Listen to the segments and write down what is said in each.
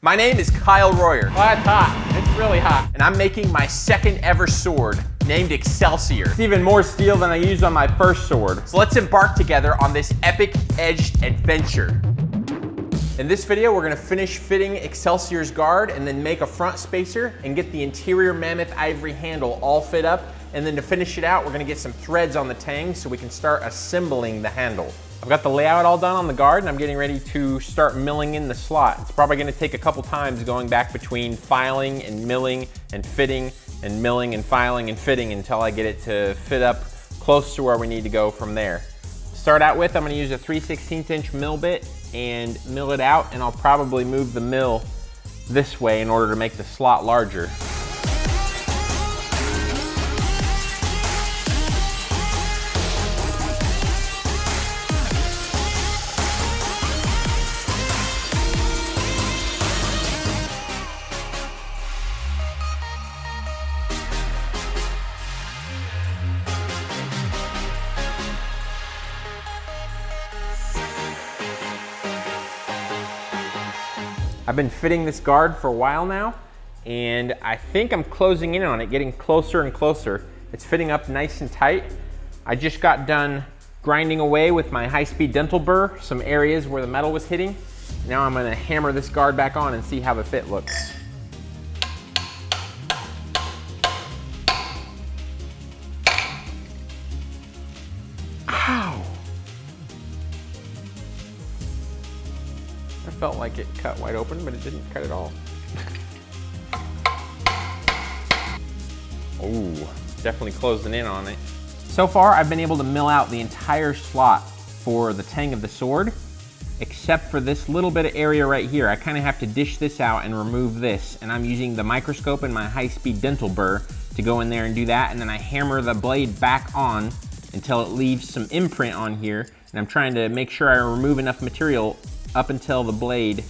My name is Kyle Royer. Oh, it's hot. It's really hot. And I'm making my second ever sword named Excelsior. It's even more steel than I used on my first sword. So let's embark together on this epic edged adventure. In this video, we're gonna finish fitting Excelsior's guard and then make a front spacer and get the interior mammoth ivory handle all fit up. And then to finish it out, we're gonna get some threads on the tang so we can start assembling the handle. I've got the layout all done on the guard and I'm getting ready to start milling in the slot. It's probably gonna take a couple times going back between filing and milling and fitting and milling and filing and fitting until I get it to fit up close to where we need to go from there. To start out with, I'm gonna use a 3/16 inch mill bit and mill it out, and I'll probably move the mill this way in order to make the slot larger. I've been fitting this guard for a while now, and I think I'm closing in on it, getting closer and closer. It's fitting up nice and tight. I just got done grinding away with my high-speed dental burr, some areas where the metal was hitting. Now I'm gonna hammer this guard back on and see how the fit looks. Ow! I felt like it cut wide open, but it didn't cut at all. Ooh, definitely closing in on it. So far, I've been able to mill out the entire slot for the tang of the sword, except for this little bit of area right here. I kind of have to dish this out and remove this, and I'm using the microscope and my high-speed dental burr to go in there and do that, and then I hammer the blade back on until it leaves some imprint on here, and I'm trying to make sure I remove enough material up until the blade,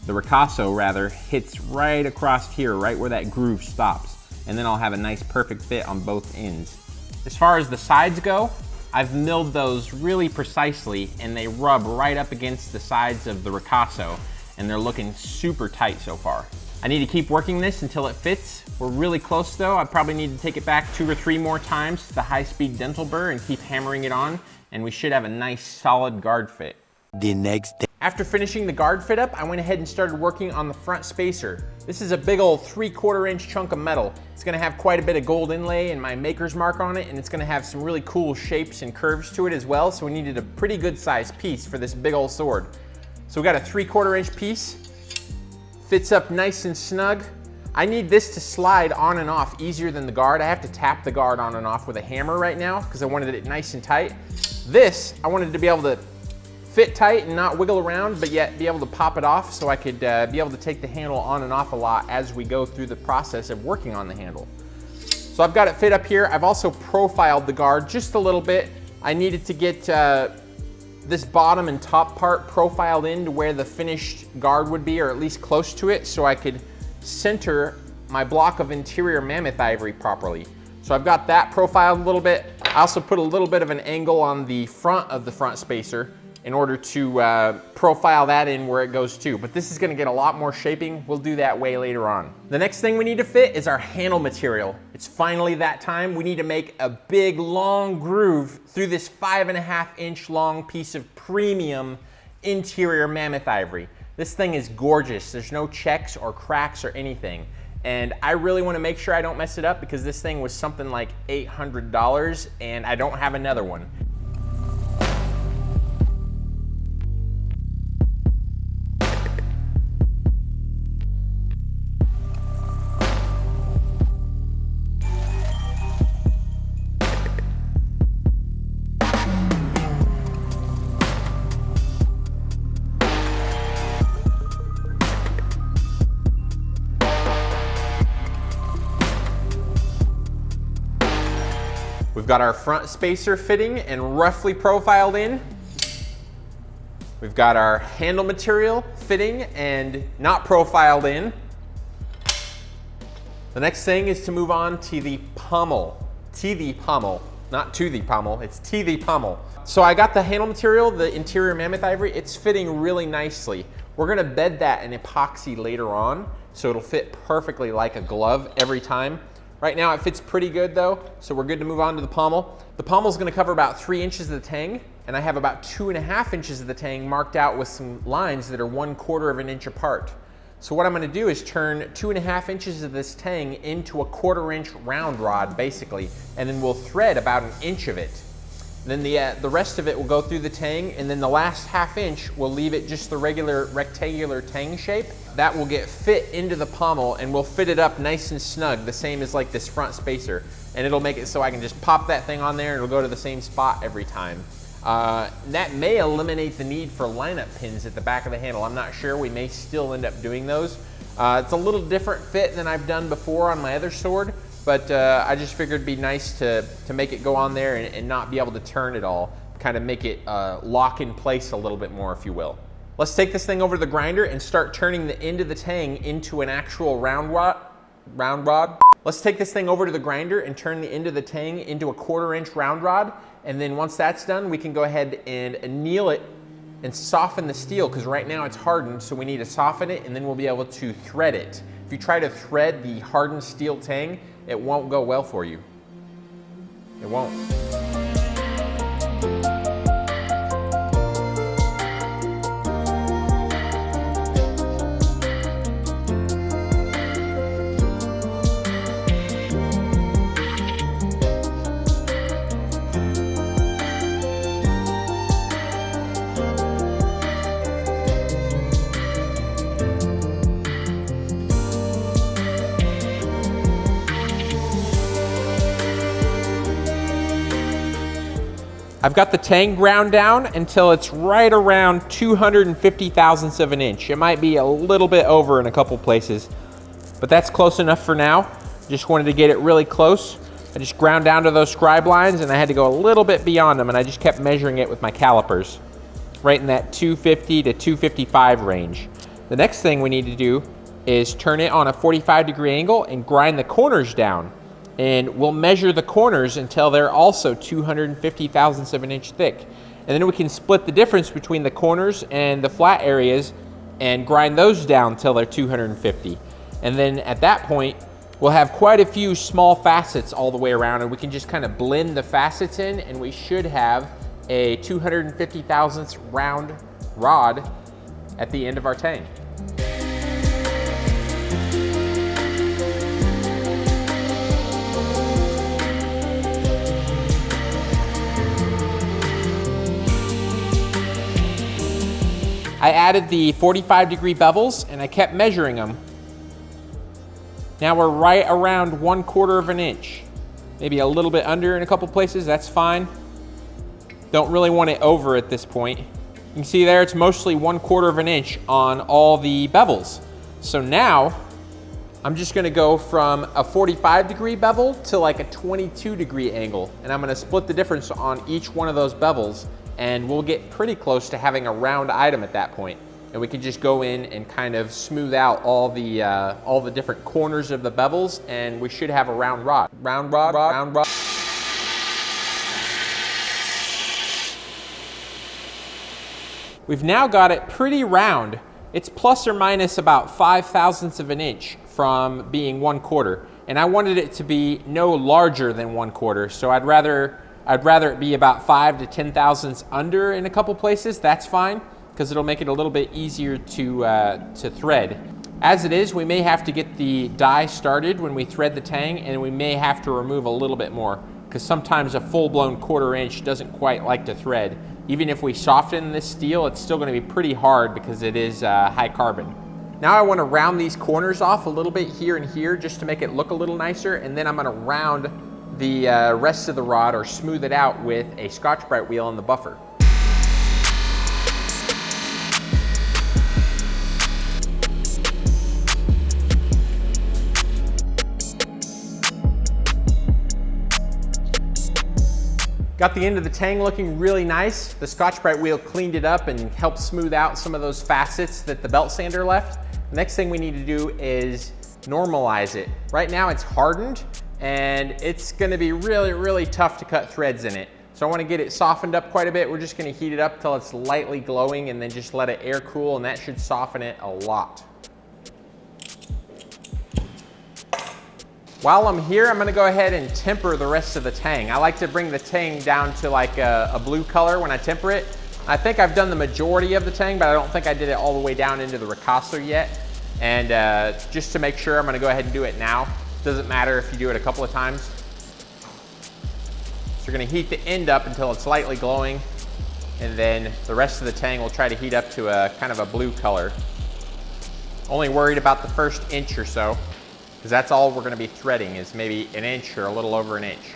the ricasso rather, hits right across here, right where that groove stops. And then I'll have a nice perfect fit on both ends. As far as the sides go, I've milled those really precisely and they rub right up against the sides of the ricasso, and they're looking super tight so far. I need to keep working this until it fits. We're really close though. I probably need to take it back 2 or 3 more times to the high-speed dental burr and keep hammering it on, and we should have a nice solid guard fit. The next day. After finishing the guard fit up, I went ahead and started working on the front spacer. This is a big old 3/4 inch chunk of metal. It's gonna have quite a bit of gold inlay and my maker's mark on it, and it's gonna have some really cool shapes and curves to it as well, so we needed a pretty good sized piece for this big old sword. So we got a 3/4 inch piece, fits up nice and snug. I need this to slide on and off easier than the guard. I have to tap the guard on and off with a hammer right now because I wanted it nice and tight. This, I wanted to be able to fit tight and not wiggle around, but yet be able to pop it off so I could be able to take the handle on and off a lot as we go through the process of working on the handle. So I've got it fit up here. I've also profiled the guard just a little bit. I needed to get this bottom and top part profiled into where the finished guard would be, or at least close to it, so I could center my block of interior mammoth ivory properly. So I've got that profiled a little bit. I also put a little bit of an angle on the front of the front spacer in order to profile that in where it goes to. But this is gonna get a lot more shaping. We'll do that way later on. The next thing we need to fit is our handle material. It's finally that time. We need to make a big long groove through this 5.5 inch long piece of premium interior mammoth ivory. This thing is gorgeous. There's no checks or cracks or anything. And I really wanna make sure I don't mess it up because this thing was something like $800 and I don't have another one. We've got our front spacer fitting and roughly profiled in. We've got our handle material fitting and not profiled in. The next thing is to move on to the pommel. To the pommel, not to the pommel, it's to the pommel. So I got the handle material, the interior mammoth ivory, it's fitting really nicely. We're gonna bed that in epoxy later on, so it'll fit perfectly like a glove every time. Right now it fits pretty good though, so we're good to move on to the pommel. The pommel's gonna cover about 3 inches of the tang, and I have about 2.5 inches of the tang marked out with some lines that are 1/4 of an inch apart. So what I'm gonna do is turn 2.5 inches of this tang into a 1/4 inch round rod, basically, and then we'll thread about 1 inch of it. Then the rest of it will go through the tang, and then the last 1/2 inch, we'll leave it just the regular rectangular tang shape. That will get fit into the pommel, and we'll fit it up nice and snug, the same as like this front spacer. And it'll make it so I can just pop that thing on there and it'll go to the same spot every time. That may eliminate the need for lineup pins at the back of the handle. I'm not sure, we may still end up doing those. It's a little different fit than I've done before on my other sword, but I just figured it'd be nice to make it go on there and not be able to turn it all, kind of make it lock in place a little bit more, if you will. Let's take this thing over to the grinder and start turning the end of the tang into an actual round rod. Let's take this thing over to the grinder and turn the end of the tang into a 1/4 inch round rod. And then once that's done, we can go ahead and anneal it and soften the steel, because right now it's hardened, so we need to soften it, and then we'll be able to thread it. If you try to thread the hardened steel tang, it won't go well for you. It won't. I've got the tang ground down until it's right around 250 thousandths of an inch. It might be a little bit over in a couple places, but that's close enough for now. Just wanted to get it really close. I just ground down to those scribe lines, and I had to go a little bit beyond them, and I just kept measuring it with my calipers, right in that 250 to 255 range. The next thing we need to do is turn it on a 45-degree angle and grind the corners down. And we'll measure the corners until they're also 250 thousandths of an inch thick. And then we can split the difference between the corners and the flat areas and grind those down till they're 250. And then at that point, we'll have quite a few small facets all the way around, and we can just kind of blend the facets in, and we should have a 250 thousandths round rod at the end of our tang. I added the 45-degree bevels, and I kept measuring them. Now we're right around 1/4 of an inch. Maybe a little bit under in a couple places, that's fine. Don't really want it over at this point. You can see there it's mostly 1/4 of an inch on all the bevels. So now, I'm just gonna go from a 45-degree bevel to like a 22-degree angle, and I'm gonna split the difference on each one of those bevels, and we'll get pretty close to having a round item at that point. And we can just go in and kind of smooth out all the different corners of the bevels, and we should have a round rod. Round rod. We've now got it pretty round. It's plus or minus about 5 thousandths of an inch from being 1/4. And I wanted it to be no larger than 1/4, so I'd rather it be about 5 to 10 thousandths under in a couple places. That's fine, because it'll make it a little bit easier to thread. As it is, we may have to get the die started when we thread the tang, and we may have to remove a little bit more, because sometimes a full-blown 1/4 inch doesn't quite like to thread. Even if we soften this steel, it's still going to be pretty hard because it is high carbon. Now I want to round these corners off a little bit here and here just to make it look a little nicer, and then I'm going to round the rest of the rod, or smooth it out, with a Scotch-Brite wheel on the buffer. Got the end of the tang looking really nice. The Scotch-Brite wheel cleaned it up and helped smooth out some of those facets that the belt sander left. The next thing we need to do is normalize it. Right now it's hardened, and it's gonna be really, really tough to cut threads in it. So I want to get it softened up quite a bit. We're just going to heat it up till it's lightly glowing and then just let it air cool, and that should soften it a lot. While I'm here, I'm going to go ahead and temper the rest of the tang. I like to bring the tang down to like a blue color when I temper it. I think I've done the majority of the tang, but I don't think I did it all the way down into the ricasso yet. And just to make sure, I'm going to go ahead and do it now. Doesn't matter if you do it a couple of times. So you're going to heat the end up until it's lightly glowing, and then the rest of the tang will try to heat up to a kind of a blue color. Only worried about the first inch or so, because that's all we're going to be threading, is maybe an inch or a little over an inch.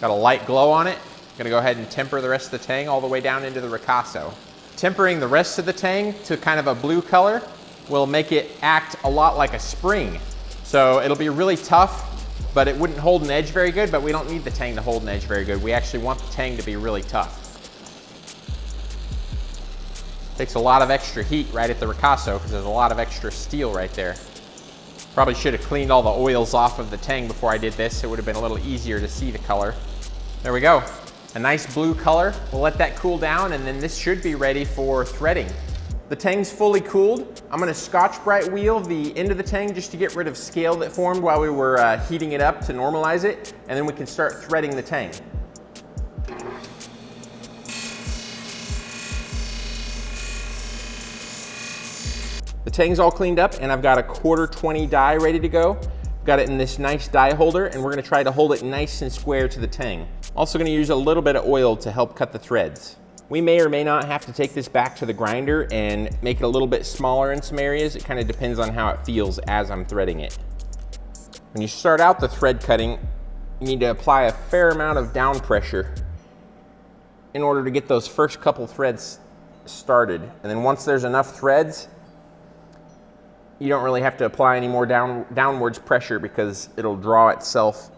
Got a light glow on it. Going to go ahead and temper the rest of the tang all the way down into the ricasso. Tempering the rest of the tang to kind of a blue color will make it act a lot like a spring. So it'll be really tough, but it wouldn't hold an edge very good, but we don't need the tang to hold an edge very good. We actually want the tang to be really tough. Takes a lot of extra heat right at the ricasso because there's a lot of extra steel right there. Probably should have cleaned all the oils off of the tang before I did this. It would have been a little easier to see the color. There we go. A nice blue color. We'll let that cool down, and then this should be ready for threading. The tang's fully cooled. I'm gonna Scotch-Brite wheel the end of the tang just to get rid of scale that formed while we were heating it up to normalize it, and then we can start threading the tang. The tang's all cleaned up, and I've got a 1/4 die ready to go. Got it in this nice die holder, and we're gonna try to hold it nice and square to the tang. Also gonna use a little bit of oil to help cut the threads. We may or may not have to take this back to the grinder and make it a little bit smaller in some areas. It kind of depends on how it feels as I'm threading it. When you start out the thread cutting, you need to apply a fair amount of down pressure in order to get those first couple threads started. And then once there's enough threads, you don't really have to apply any more downwards pressure because it'll draw itself.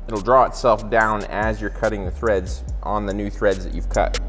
It'll draw itself down as you're cutting the threads on the new threads that you've cut.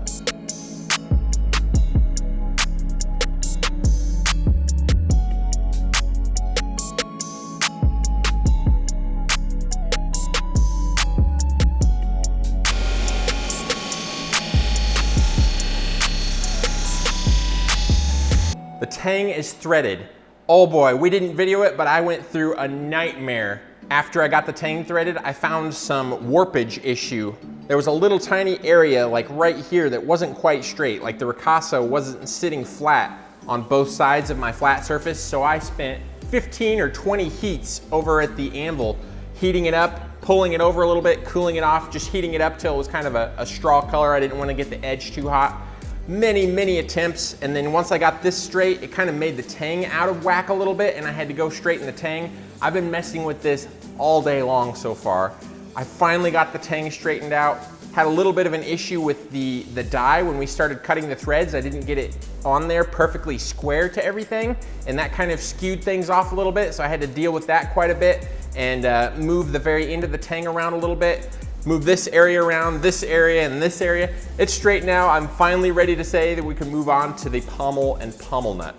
The tang is threaded. Oh boy, we didn't video it, but I went through a nightmare. After I got the tang threaded, I found some warpage issue. There was a little tiny area like right here that wasn't quite straight, like the ricasso wasn't sitting flat on both sides of my flat surface, so I spent 15 or 20 heats over at the anvil, heating it up, pulling it over a little bit, cooling it off, just heating it up till it was kind of a straw color. I didn't want to get the edge too hot. Many attempts, and then once I got this straight, it kind of made the tang out of whack a little bit, and I had to go straighten the tang. I've been messing with this all day long so far. I finally got the tang straightened out. Had a little bit of an issue with the die when we started cutting the threads. I didn't get it on there perfectly square to everything, and that kind of skewed things off a little bit, so I had to deal with that quite a bit and move the very end of the tang around a little bit. Move this area around, this area, and this area. It's straight now. I'm finally ready to say that we can move on to the pommel and pommel nut.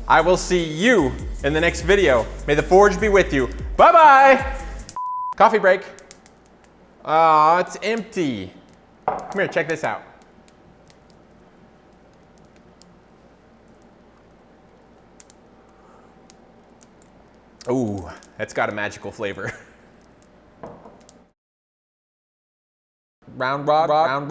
I will see you in the next video. May the forge be with you. Bye-bye. Coffee break. Oh, it's empty. Come here, check this out. Ooh, that's got a magical flavor. Round rod, round rod.